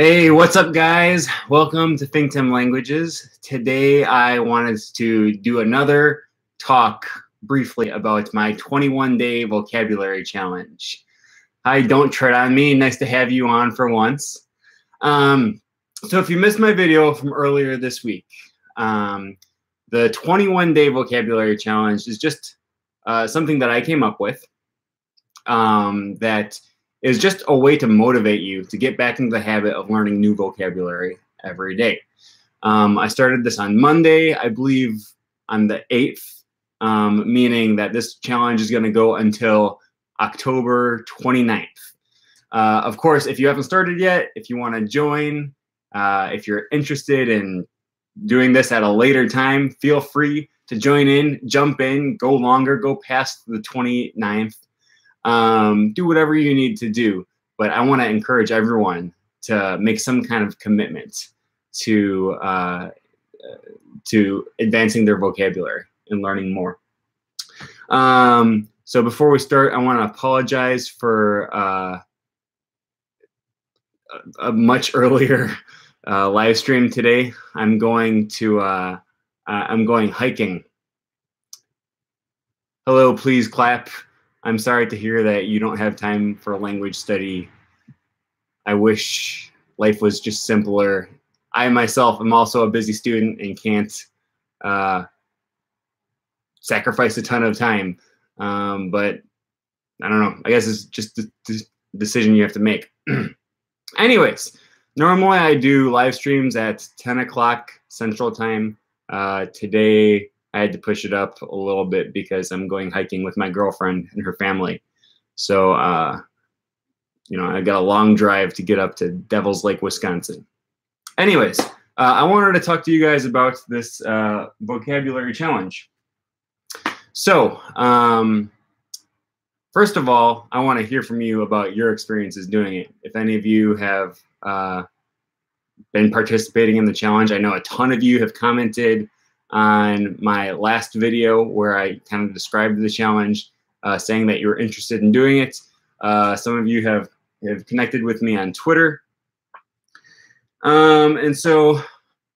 Hey, what's up, guys? Welcome to Fingtam Languages. Today, I wanted to do another talk briefly about my 21-day vocabulary challenge. Hi, don't tread on me. Nice to have you on for once. So if you missed my video from earlier this week, the 21-day vocabulary challenge is just something that I came up with that is just a way to motivate you to get back into the habit of learning new vocabulary every day. I started this on Monday, I believe on the 8th, meaning that this challenge is going to go until October 29th. Of course, if you haven't started yet, if you want to join, if you're interested in doing this at a later time, feel free to join in, jump in, go longer, go past the 29th. Do whatever you need to do, but I want to encourage everyone to make some kind of commitment to advancing their vocabulary and learning more. So before we start, I want to apologize for a much earlier live stream today. I'm going hiking. Hello, please clap. I'm sorry to hear that you don't have time for language study. I wish life was just simpler. I myself am also a busy student and can't sacrifice a ton of time. But I don't know. I guess it's just the decision you have to make. Anyways, normally I do live streams at 10 o'clock Central Time. Today, I had to push it up a little bit because I'm going hiking with my girlfriend and her family. So, you know, I got a long drive to get up to Devil's Lake, Wisconsin. Anyways, I wanted to talk to you guys about this vocabulary challenge. So, first of all, I want to hear from you about your experiences doing it. If any of you have been participating in the challenge, I know a ton of you have commented on my last video where I kind of described the challenge, saying that you're interested in doing it. Some of you have connected with me on Twitter. And so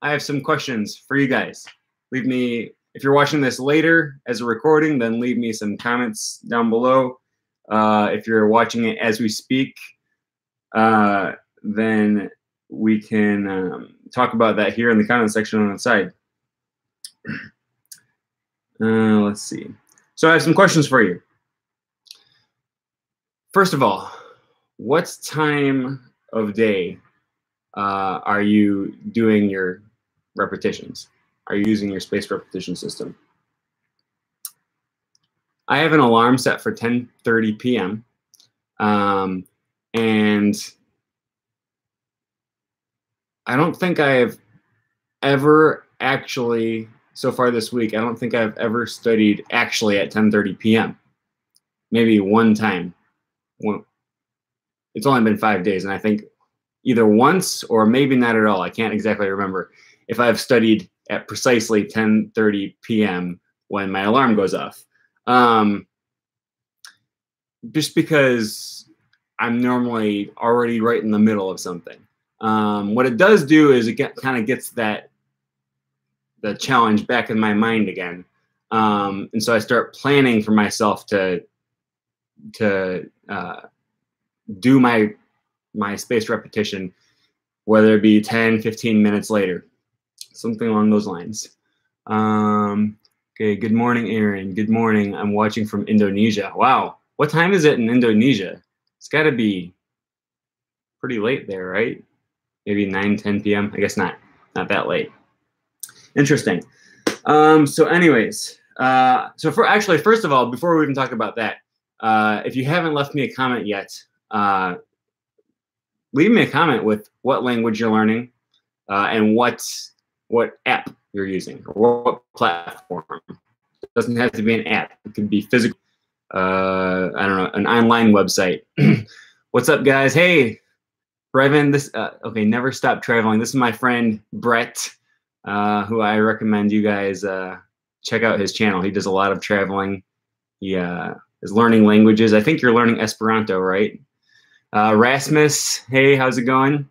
I have some questions for you guys. Leave me, if you're watching this later as a recording, then leave me some comments down below. If you're watching it as we speak, then we can talk about that here in the comment section on the side. Let's see. So I have some questions for you. First of all, what time of day are you doing your repetitions? Are you using your spaced repetition system? I have an alarm set for 10:30 p.m. And I don't think I have ever actually, so far this week, I don't think I've ever studied actually at 10:30 p.m. Maybe one time. It's only been 5 days, and I think either once or maybe not at all. I can't exactly remember if I've studied at precisely 10:30 p.m. when my alarm goes off. Just because I'm normally already right in the middle of something. What it does do is it kind of gets the challenge back in my mind again. And so I start planning for myself to do my spaced repetition, whether it be 10, 15 minutes later, something along those lines. Okay, good morning, Aaron. Good morning. I'm watching from Indonesia. Wow. What time is it in Indonesia? It's got to be pretty late there, right? Maybe 9, 10 p.m. I guess not that late. Interesting. So anyways, actually, first of all, before we even talk about that, if you haven't left me a comment yet, leave me a comment with what language you're learning and what app you're using or what platform. It doesn't have to be an app. It could be physical, I don't know, an online website. What's up, guys? Hey, Brevin, okay, never stop traveling. This is my friend, Brett, who I recommend you guys check out his channel. He does a lot of traveling. He is learning languages. I think you're learning Esperanto, right? Rasmus, hey, how's it going?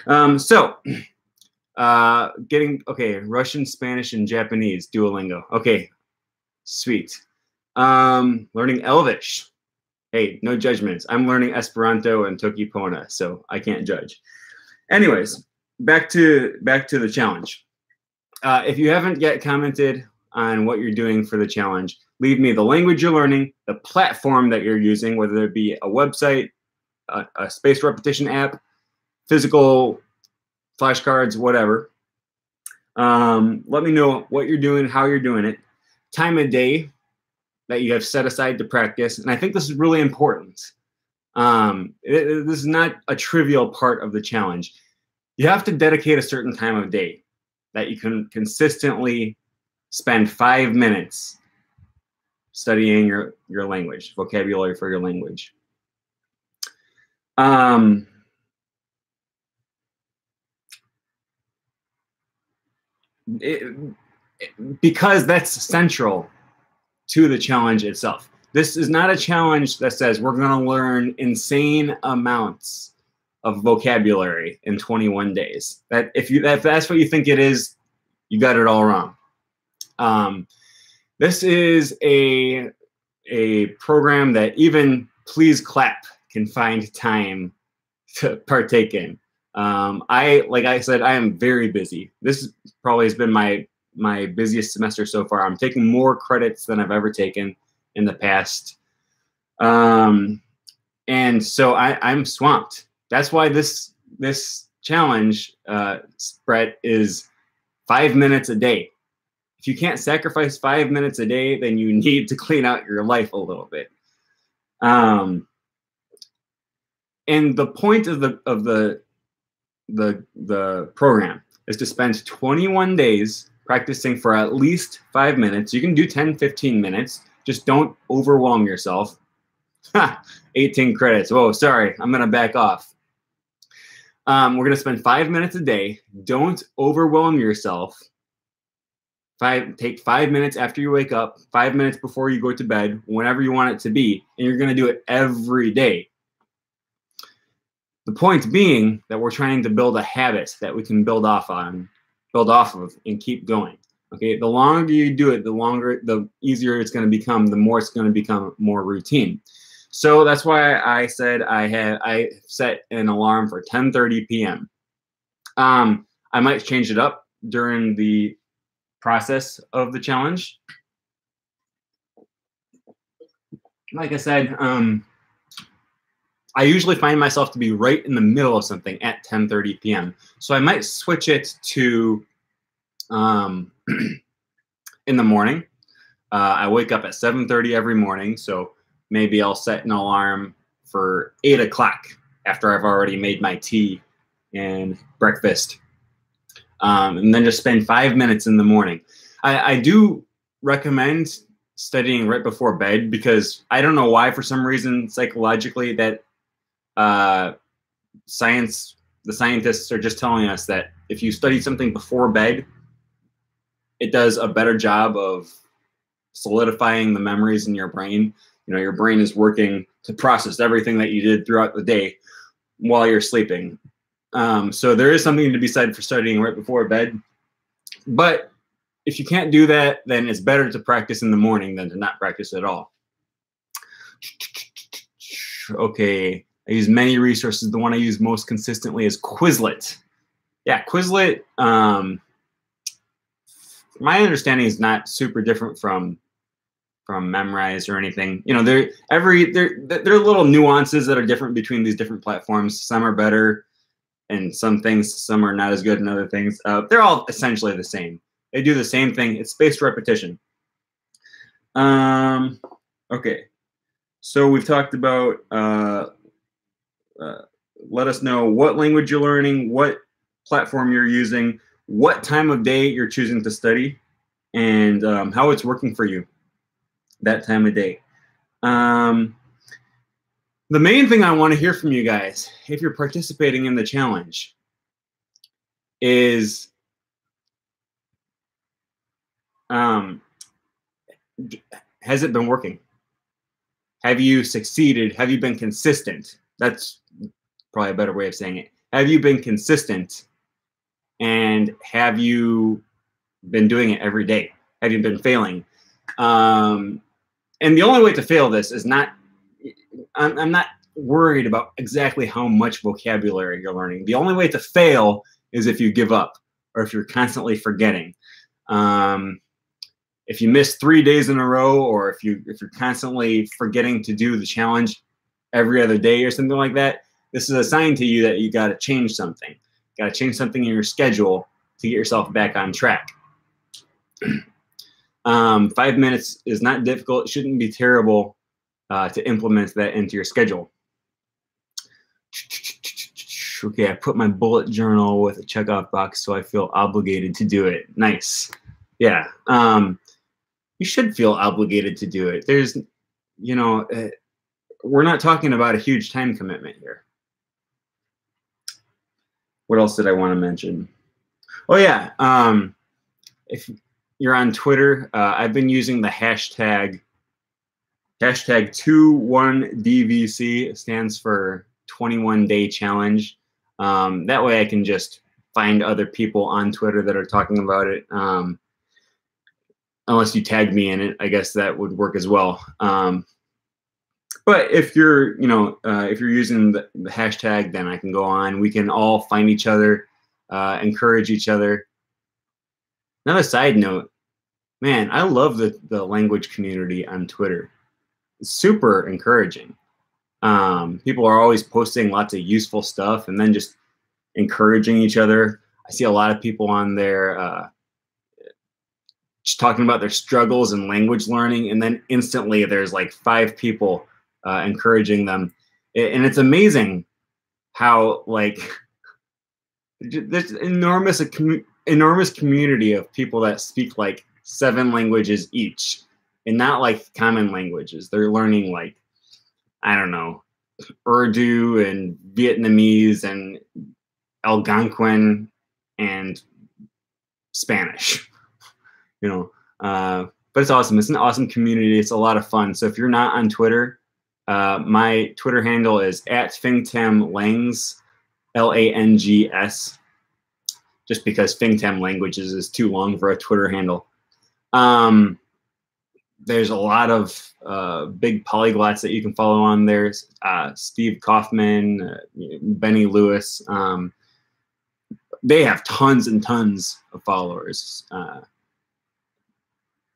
So getting, okay, Russian, Spanish, and Japanese, Duolingo. Okay, sweet. Learning Elvish. Hey, no judgments. I'm learning Esperanto and Toki Pona, so I can't judge. Anyways, back to the challenge. If you haven't yet commented on what you're doing for the challenge, leave me the language you're learning, the platform that you're using, whether it be a website, a spaced repetition app, physical flashcards, whatever. Let me know what you're doing, how you're doing it, time of day that you have set aside to practice. And I think this is really important. This is not a trivial part of the challenge. You have to dedicate a certain time of day that you can consistently spend 5 minutes studying your language, vocabulary for your language. Because that's central to the challenge itself. This is not a challenge that says we're going to learn insane amounts of vocabulary in 21 days. That if that's what you think it is, you got it all wrong. This is a program that even Please Clap can find time to partake in. Like I said, I am very busy. This probably has been my busiest semester so far. I'm taking more credits than I've ever taken in the past. And so I'm swamped. That's why this challenge, Brett, is 5 minutes a day. If you can't sacrifice 5 minutes a day, then you need to clean out your life a little bit. And the point of the program is to spend 21 days practicing for at least 5 minutes. You can do 10, 15 minutes. Just don't overwhelm yourself. 18 credits. Whoa, sorry. I'm going to back off. We're going to spend 5 minutes a day. Don't overwhelm yourself. Take 5 minutes after you wake up, 5 minutes before you go to bed, whenever you want it to be, and you're going to do it every day. The point being that we're trying to build a habit that we can build off of, and keep going. Okay, the longer you do it, the easier it's going to become, the more it's going to become more routine. So that's why I said I set an alarm for 10:30 p.m. I might change it up during the process of the challenge. Like I said, I usually find myself to be right in the middle of something at 10:30 p.m. So I might switch it to in the morning. I wake up at 7:30 every morning, so maybe I'll set an alarm for 8 o'clock after I've already made my tea and breakfast. And then just spend 5 minutes in the morning. I do recommend studying right before bed because I don't know why, for some reason, psychologically, that the scientists are just telling us that if you study something before bed, it does a better job of solidifying the memories in your brain. You know, your brain is working to process everything that you did throughout the day while you're sleeping. So there is something to be said for studying right before bed. But if you can't do that, then it's better to practice in the morning than to not practice at all. Okay, I use many resources. The one I use most consistently is Quizlet. Yeah, Quizlet, my understanding is not super different from Memrise or anything. You know, there are little nuances that are different between these different platforms. Some are better and some are not as good in other things. They're all essentially the same. They do the same thing. It's spaced repetition. Okay, so we've talked about let us know what language you're learning, what platform you're using, what time of day you're choosing to study, and how it's working for you that time of day. The main thing I want to hear from you guys, if you're participating in the challenge, is has it been working? Have you succeeded? Have you been consistent? That's probably a better way of saying it. have you been consistent? And have you been doing it every day? Have you been failing? And the only way to fail this is not, I'm not worried about exactly how much vocabulary you're learning. The only way to fail is if you give up or if you're constantly forgetting. If you miss 3 days in a row, or if you're constantly forgetting to do the challenge every other day or something like that, this is a sign to you that you got to change something. You got to change something in your schedule to get yourself back on track. 5 minutes is not difficult. It shouldn't be terrible to implement that into your schedule. Okay, I put my bullet journal with a checkoff box so I feel obligated to do it. Nice. Yeah. You should feel obligated to do it. There's, you know, we're not talking about a huge time commitment here. What else did I want to mention? Oh, yeah. If you're on Twitter, I've been using the hashtag 21DVC. It stands for 21 Day Challenge. That way I can just find other people on Twitter that are talking about it. Unless you tag me in it, I guess that would work as well. But if you're, if you're using the hashtag, then I can go on. We can all find each other, encourage each other. Another side note, man, I love the language community on Twitter. It's super encouraging. People are always posting lots of useful stuff and then just encouraging each other. I see a lot of people on there just talking about their struggles in language learning, and then instantly there's like 5 people encouraging them. And it's amazing how like there's enormous community of people that speak like 7 languages each, and not like common languages. They're learning like, I don't know, Urdu and Vietnamese and Algonquin and Spanish. But it's awesome. It's an awesome community. It's a lot of fun. So if you're not on Twitter, my Twitter handle is @FingtamLangs, LANGS, just because Fingtam Languages is too long for a Twitter handle. There's a lot of big polyglots that you can follow on there. Steve Kaufman, Benny Lewis. They have tons and tons of followers.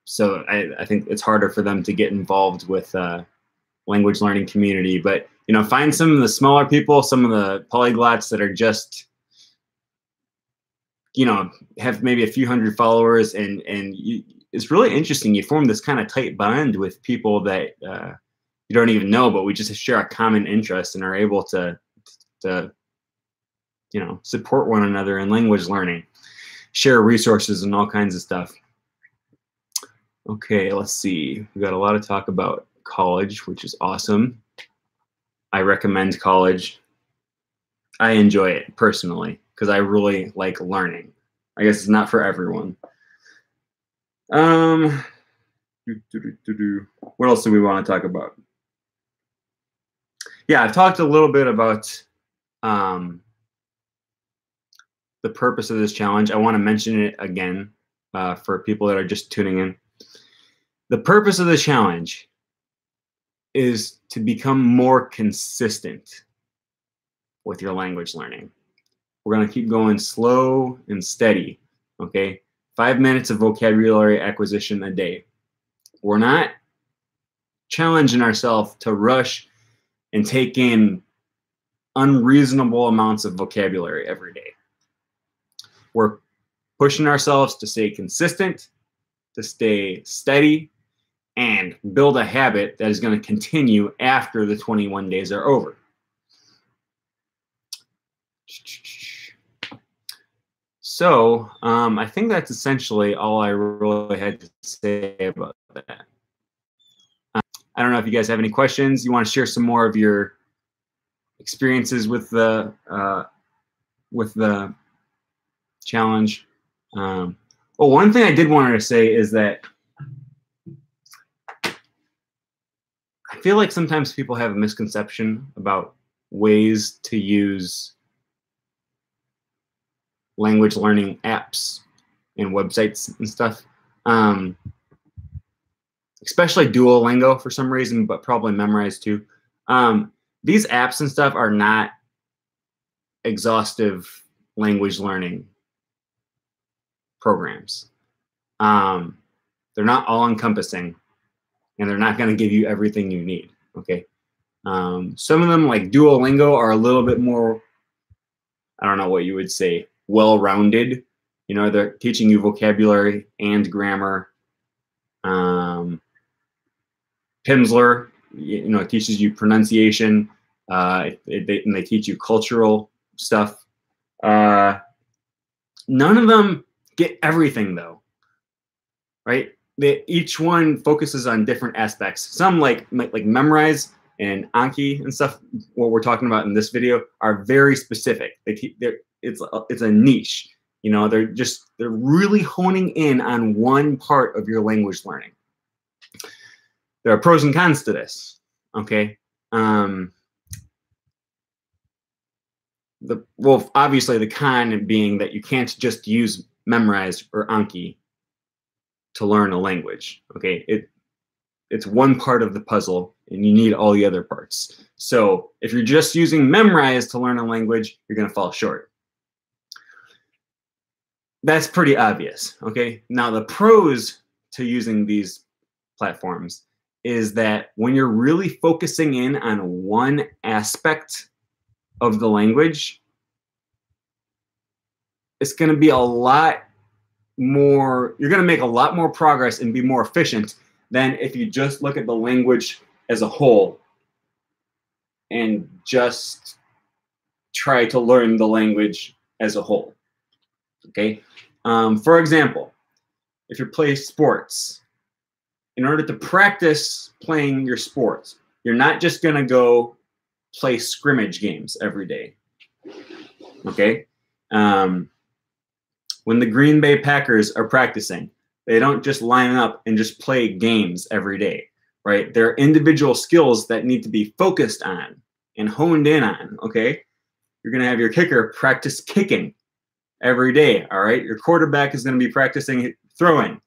So I think it's harder for them to get involved with language learning community. But, find some of the smaller people, some of the polyglots that are just, have maybe a few hundred followers. And it's really interesting. You form this kind of tight bond with people that you don't even know, but we just share a common interest and are able to support one another in language learning, share resources and all kinds of stuff. Okay, let's see. We got a lot of talk about college, which is awesome. I recommend college. I enjoy it personally because I really like learning. I guess it's not for everyone. What else do we want to talk about? Yeah, I've talked a little bit about the purpose of this challenge. I want to mention it again for people that are just tuning in. The purpose of the challenge is to become more consistent with your language learning. We're going to keep going slow and steady, okay? 5 minutes of vocabulary acquisition a day. We're not challenging ourselves to rush and take in unreasonable amounts of vocabulary every day. We're pushing ourselves to stay consistent, to stay steady, and build a habit that is going to continue after the 21 days are over. So I think that's essentially all I really had to say about that. I don't know if you guys have any questions. You want to share some more of your experiences with the challenge. Well, one thing I did want to say is that I feel like sometimes people have a misconception about ways to use language learning apps and websites and stuff. Especially Duolingo for some reason, but probably Memrise too. These apps and stuff are not exhaustive language learning programs. They're not all-encompassing, and they're not going to give you everything you need, okay? Some of them, like Duolingo, are a little bit more, I don't know what you would say, well-rounded. You know, they're teaching you vocabulary and grammar. Pimsleur, you know, it teaches you pronunciation. And they teach you cultural stuff. None of them get everything, though, right? Each one focuses on different aspects. Some, like Memrise and Anki and stuff, what we're talking about in this video, are very specific. It's a niche. You know, they're really honing in on one part of your language learning. There are pros and cons to this, okay? Well, obviously the con being that you can't just use Memrise or Anki to learn a language, okay? It's one part of the puzzle, and you need all the other parts. So if you're just using Memrise to learn a language, you're going to fall short. That's pretty obvious, okay? Now, the pros to using these platforms is that when you're really focusing in on one aspect of the language, it's going to be a lot more, you're going to make a lot more progress and be more efficient than if you just look at the language as a whole and just try to learn the language as a whole, okay? For example, if you play sports, in order to practice playing your sports, you're not just going to go play scrimmage games every day, okay? When the Green Bay Packers are practicing, they don't just line up and just play games every day, right? There are individual skills that need to be focused on and honed in on, okay? You're going to have your kicker practice kicking every day, all right? Your quarterback is going to be practicing throwing,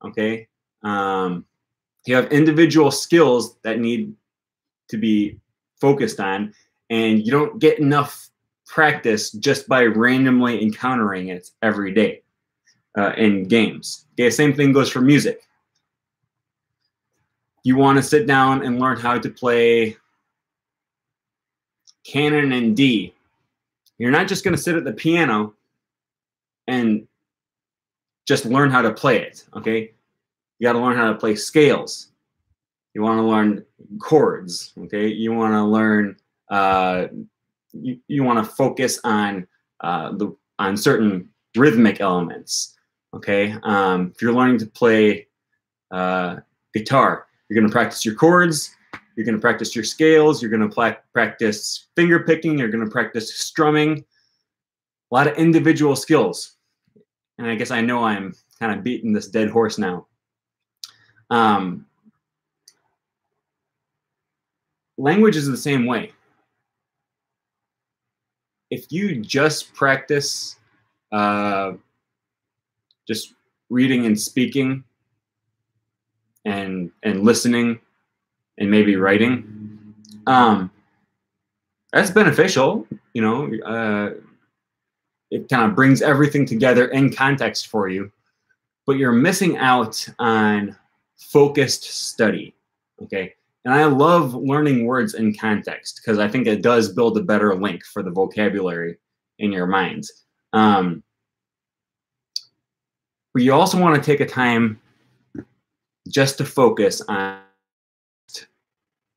okay? You have individual skills that need to be focused on, and you don't get enough practice just by randomly encountering it every day in games. Okay, same thing goes for music. You want to sit down and learn how to play canon and D. You're not just going to sit at the piano and just learn how to play it, okay? You got to learn how to play scales. You want to learn chords, okay? You want to learn, you want to focus on certain rhythmic elements, okay? If you're learning to play guitar, you're going to practice your chords, you're going to practice your scales, you're going to practice finger picking, you're going to practice strumming, a lot of individual skills. And I guess I know I'm kind of beating this dead horse now. Language is the same way. If you just practice just reading and speaking and listening and maybe writing, that's beneficial, you know. It kind of brings everything together in context for you, but you're missing out on focused study, okay? And I love learning words in context because I think it does build a better link for the vocabulary in your mind. But you also want to take a time just to focus on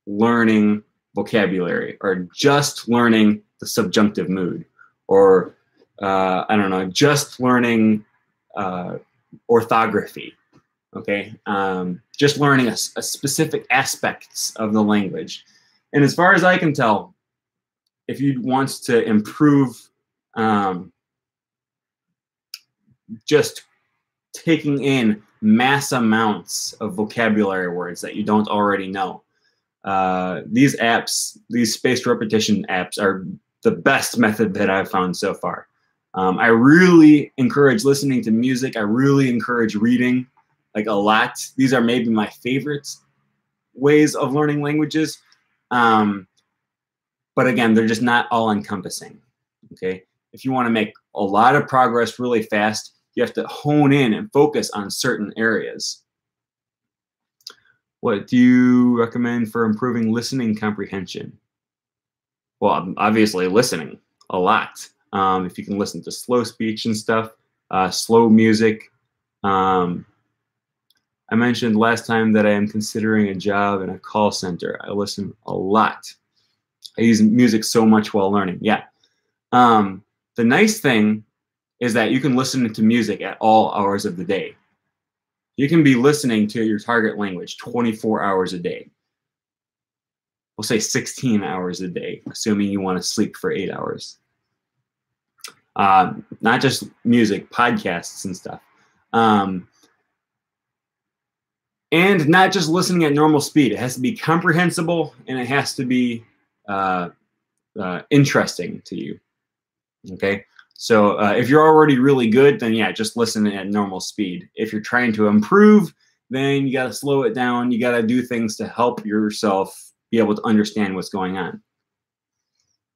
learning vocabulary or just learning the subjunctive mood or, I don't know, just learning orthography. Okay, just learning a specific aspects of the language. And as far as I can tell, if you want to improve just taking in mass amounts of vocabulary words that you don't already know, these apps, these spaced repetition apps, are the best method that I've found so far. I really encourage listening to music. I really encourage reading, like a lot. These are maybe my favorite ways of learning languages. But again, they're just not all encompassing, okay? If you want to make a lot of progress really fast, you have to hone in and focus on certain areas. What do you recommend for improving listening comprehension? Well, obviously listening a lot. If you can listen to slow speech and stuff, slow music. I mentioned last time that I am considering a job in a call center. I listen a lot. I use music so much while learning. Yeah. The nice thing is that you can listen to music at all hours of the day. You can be listening to your target language 24 hours a day. We'll say 16 hours a day, assuming you want to sleep for 8 hours. Not just music, podcasts and stuff. And not just listening at normal speed. It has to be comprehensible, and it has to be interesting to you. Okay, so if you're already really good, then yeah, just listen at normal speed. If you're trying to improve, then you got to slow it down. You got to do things to help yourself be able to understand what's going on.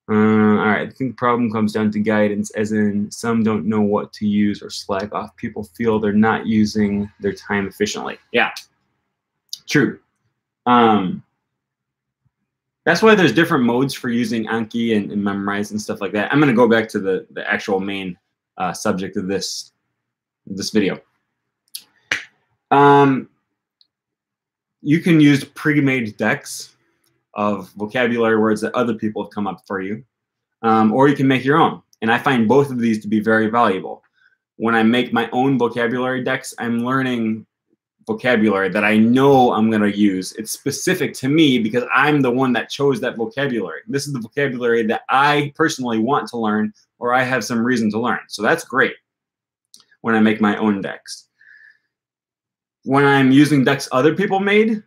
All right, I think the problem comes down to guidance, as in some don't know what to use or slack off. People feel they're not using their time efficiently. Yeah, true. That's why there's different modes for using Anki and Memrise and stuff like that. I'm going to go back to the actual main subject of this video. You can use pre-made decks of vocabulary words that other people have come up for you, or you can make your own. And I find both of these to be very valuable. When I make my own vocabulary decks, I'm learning vocabulary that I know I'm going to use. It's specific to me because I'm the one that chose that vocabulary. This is the vocabulary that I personally want to learn, or I have some reason to learn. So that's great when I make my own decks. When I'm using decks other people made,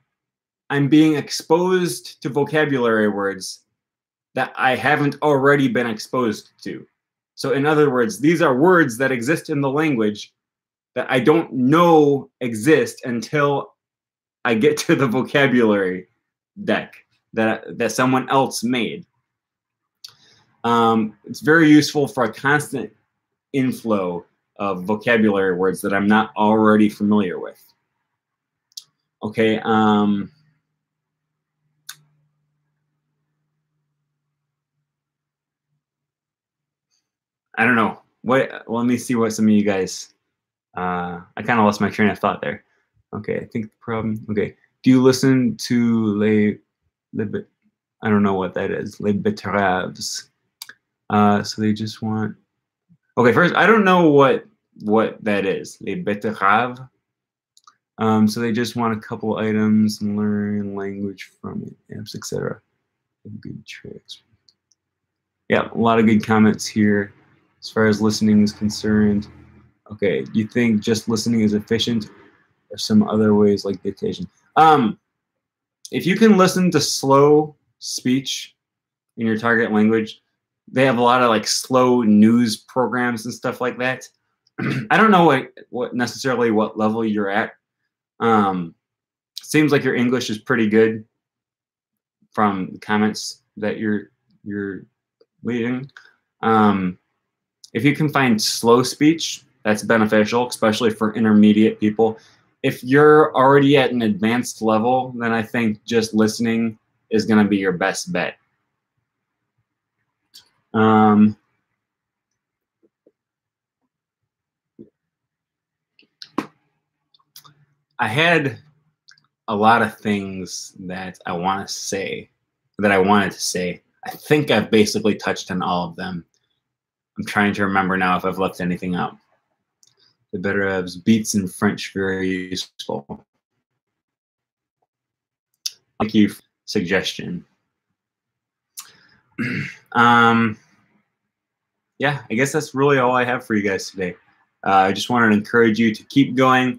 I'm being exposed to vocabulary words that I haven't already been exposed to. So in other words, these are words that exist in the language that I don't know exist until I get to the vocabulary deck that someone else made. It's very useful for a constant inflow of vocabulary words that I'm not already familiar with. Okay. I don't know. Let me see what some of you guys. I kind of lost my train of thought there. Okay, I think the problem. Okay, do you listen to I don't know what that is. Les betteraves. So they just want. Okay, first I don't know what that is. Les betteraves. So they just want a couple items and learn language from it, apps, etc. Good tricks. Yeah, a lot of good comments here as far as listening is concerned. Okay, do you think just listening is efficient or some other ways like dictation? If you can listen to slow speech in your target language, they have a lot of like slow news programs and stuff like that. I don't know what necessarily what level you're at. Seems like your English is pretty good from the comments that you're leading. If you can find slow speech, that's beneficial, especially for intermediate people. If you're already at an advanced level, then I think just listening is going to be your best bet. I had a lot of things that I wanted to say. I think I've basically touched on all of them. I'm trying to remember now if I've left anything out. The better beats in French, very useful. Thank you for the suggestion. Yeah, I guess that's really all I have for you guys today. I just wanted to encourage you to keep going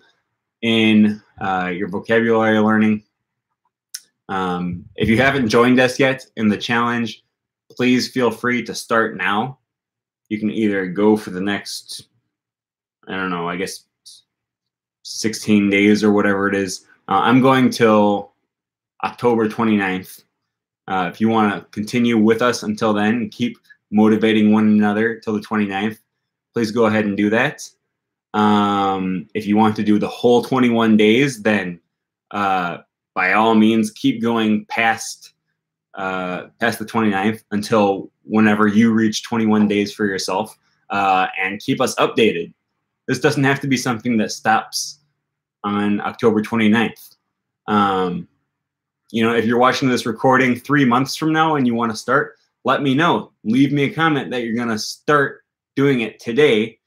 in your vocabulary learning. If you haven't joined us yet in the challenge, please feel free to start now. you can either go for the next, I don't know, I guess 16 days or whatever it is. I'm going till October 29th. If you want to continue with us until then and keep motivating one another till the 29th, please go ahead and do that. If you want to do the whole 21 days, then by all means, keep going past the 29th until whenever you reach 21 days for yourself, and keep us updated. This doesn't have to be something that stops on October 29th. You know, if you're watching this recording 3 months from now and you want to start, let me know. Leave me a comment that you're going to start doing it today.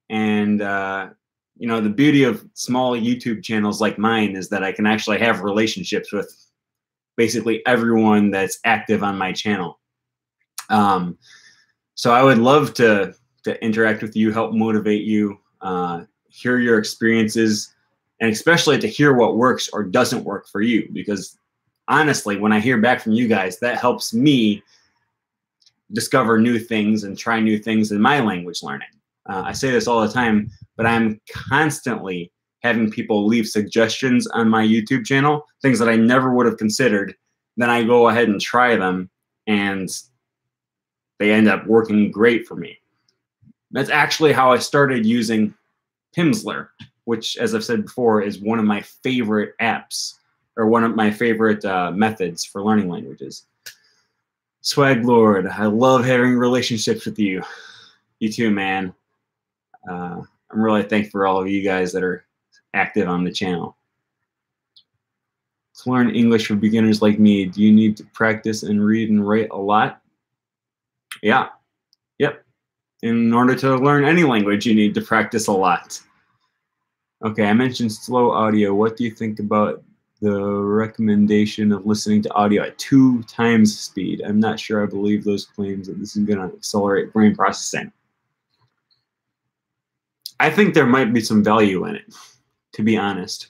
And, you know, the beauty of small YouTube channels like mine is that I can actually have relationships with basically everyone that's active on my channel. So I would love to interact with you, help motivate you, hear your experiences, and especially to hear what works or doesn't work for you. Because honestly, when I hear back from you guys, that helps me discover new things and try new things in my language learning. I say this all the time, but I'm constantly having people leave suggestions on my YouTube channel, things that I never would have considered. Then I go ahead and try them, and they end up working great for me. That's actually how I started using Pimsleur, which, as I've said before, is one of my favorite apps, or one of my favorite methods for learning languages. Swag Lord, I love having relationships with you. You too, man. I'm really thankful for all of you guys that are active on the channel. To learn English for beginners like me, do you need to practice and read and write a lot? Yeah. Yep. In order to learn any language, you need to practice a lot. Okay, I mentioned slow audio. What do you think about the recommendation of listening to audio at 2 times speed? I'm not sure I believe those claims that this is going to accelerate brain processing. I think there might be some value in it, to be honest.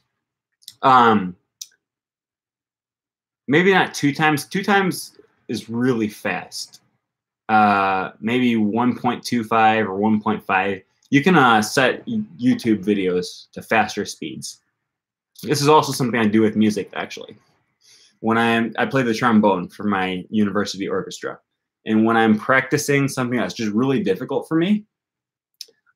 Maybe not 2 times. 2 times is really fast. Maybe 1.25 or 1.5. You can set YouTube videos to faster speeds. This is also something I do with music, actually. When I play the trombone for my university orchestra, and when I'm practicing something that's just really difficult for me,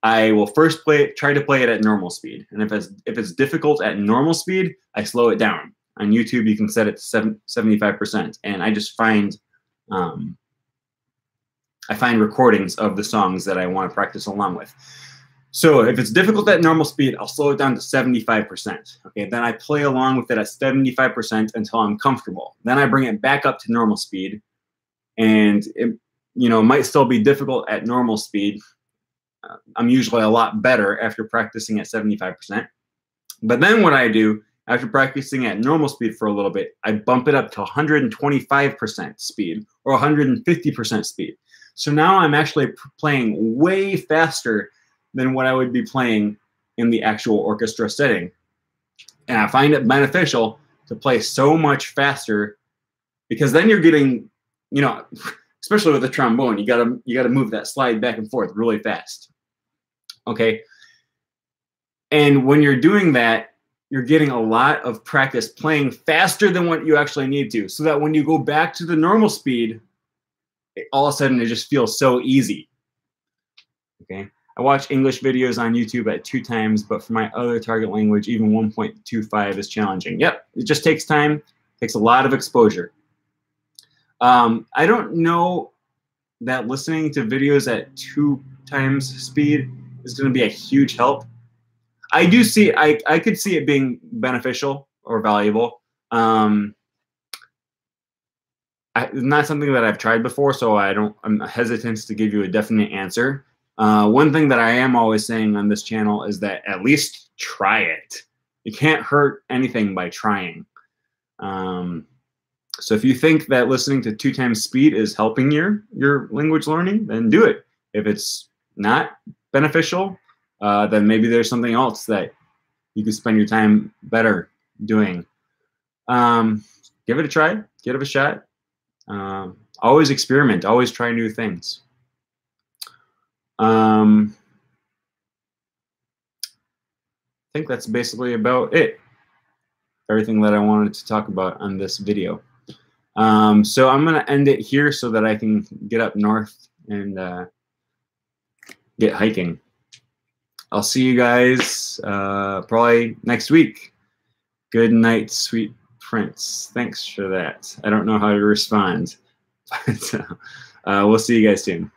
I will first try to play it at normal speed. And if it's difficult at normal speed, I slow it down. On YouTube, you can set it to 75%, and I just find recordings of the songs that I want to practice along with. So if it's difficult at normal speed, I'll slow it down to 75%. Okay, then I play along with it at 75% until I'm comfortable. Then I bring it back up to normal speed, and it, you know, might still be difficult at normal speed. I'm usually a lot better after practicing at 75%. But then what I do after practicing at normal speed for a little bit, I bump it up to 125% speed or 150% speed. So now I'm actually playing way faster than what I would be playing in the actual orchestra setting. And I find it beneficial to play so much faster, because then you're getting, you know, especially with the trombone, you gotta move that slide back and forth really fast. Okay. And when you're doing that, you're getting a lot of practice playing faster than what you actually need to, so that when you go back to the normal speed, all of a sudden it just feels so easy. Okay. I watch English videos on YouTube at 2 times, but for my other target language, even 1.25 is challenging. Yep. It just takes time, takes a lot of exposure. I don't know that listening to videos at 2 times speed is going to be a huge help. I do see, I could see it being beneficial or valuable. Not something that I've tried before, so I'm hesitant to give you a definite answer. One thing that I am always saying on this channel is that at least try it. You can't hurt anything by trying. So if you think that listening to 2 times speed is helping your language learning, then do it. If it's not beneficial, then maybe there's something else that you could spend your time better doing. Give it a try. Give it a shot. Always experiment. Always try new things. I think that's basically about it. Everything that I wanted to talk about on this video. So I'm going to end it here so that I can get up north and get hiking. I'll see you guys probably next week. Good night, sweet prince. Thanks for that. I don't know how to respond, but we'll see you guys soon.